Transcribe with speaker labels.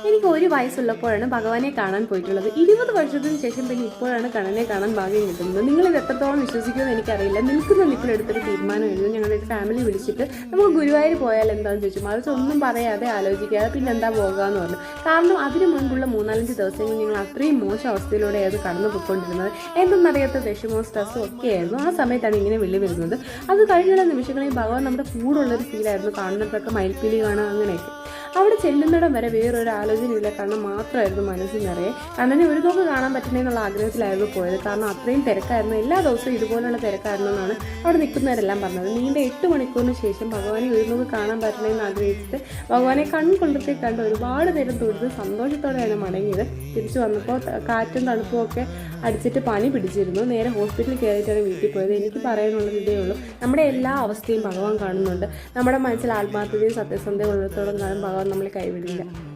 Speaker 1: എനിക്ക് 1 വയസ്സുള്ളപ്പോഴാണ് ഭഗവാനെ കാണാൻ പോയിട്ടുള്ളത്. 20 വർഷത്തിന് ശേഷം പിന്നെ ഇപ്പോഴാണ് കണ്ണനെ കാണാൻ ഭാഗ്യം കിട്ടുന്നത്. നിങ്ങളിത് എത്രത്തോളം വിശ്വസിക്കുമെന്ന് എനിക്കറിയില്ല. നിൽക്കുന്ന നിൽപ്പിലെടുത്തൊരു തീരുമാനമായിരുന്നു. ഞങ്ങളുടെ ഫാമിലി വിളിച്ചിട്ട് നമുക്ക് ഗുരുവായൂർ പോയാൽ എന്താണെന്ന് ചോദിച്ചു. മറിച്ച് ഒന്നും പറയാതെ ആലോചിക്കാതെ പിന്നെ എന്താ പോകാമെന്ന് പറഞ്ഞു. കാരണം അതിന് മുൻപുള്ള 3-4 ദിവസങ്ങൾ ഞങ്ങൾ അത്രയും മോശം അവസ്ഥയിലൂടെയായിരുന്നു കടന്നു പോയിക്കൊണ്ടിരുന്നത്. എന്തെന്നറിയാത്ത വിഷമവും സ്ട്രെസ്സും ഒക്കെ ആയിരുന്നു. ആ സമയത്താണ് ഇങ്ങനെ വെള്ളി വരുന്നത്. അത് കഴിഞ്ഞുള്ള നിമിഷങ്ങളിൽ ഭഗവാൻ നമ്മുടെ കൂടുള്ളൊരു ഫീലായിരുന്നു. കാണുന്നതൊക്കെ മയിൽപ്പീലി കാണുക അങ്ങനെയൊക്കെ. അവിടെ ചെല്ലുന്നിടം വരെ വേറൊരു ആലോചനയില്ല. കണ്ണ് മാത്രമായിരുന്നു മനസ്സിൽ നിറയെ. കണ്ണനെ ഒരു നോക്ക് കാണാൻ പറ്റണേന്നുള്ള ആഗ്രഹത്തിലായിരുന്നു പോയത്. കാരണം അത്രയും തിരക്കായിരുന്നു. എല്ലാ ദിവസവും ഇതുപോലുള്ള തിരക്കായിരുന്നു എന്നാണ് അവിടെ നിൽക്കുന്നവരെല്ലാം പറഞ്ഞത്. നീണ്ട 8 മണിക്കൂറിന് ശേഷം ഭഗവാനെ ഒരു നോക്ക് കാണാൻ പറ്റണമെന്ന് ആഗ്രഹിച്ചിട്ട് ഭഗവാനെ കൺകൊണ്ടത്തെ കണ്ട് ഒരുപാട് നേരം തൊഴുത് സന്തോഷത്തോടെയാണ് മടങ്ങിയത്. തിരിച്ചു വന്നപ്പോൾ കാറ്റും തണുപ്പും ഒക്കെ അടിച്ചിട്ട് പനി പിടിച്ചിരുന്നു. നേരെ ഹോസ്പിറ്റലിൽ കയറിയിട്ടാണ് വീട്ടിൽ പോയത്. എനിക്ക് പറയാനുള്ളത് ഇതേ ഉള്ളൂ. നമ്മുടെ എല്ലാ അവസ്ഥയും ഭഗവാൻ കാണുന്നുണ്ട്. നമ്മുടെ മനസ്സിൽ ആത്മാർത്ഥതയും സത്യസന്ധതയും ഉള്ളത്തോളം കാലം ഭഗവാൻ നമ്മളെ കൈവിടില്ല.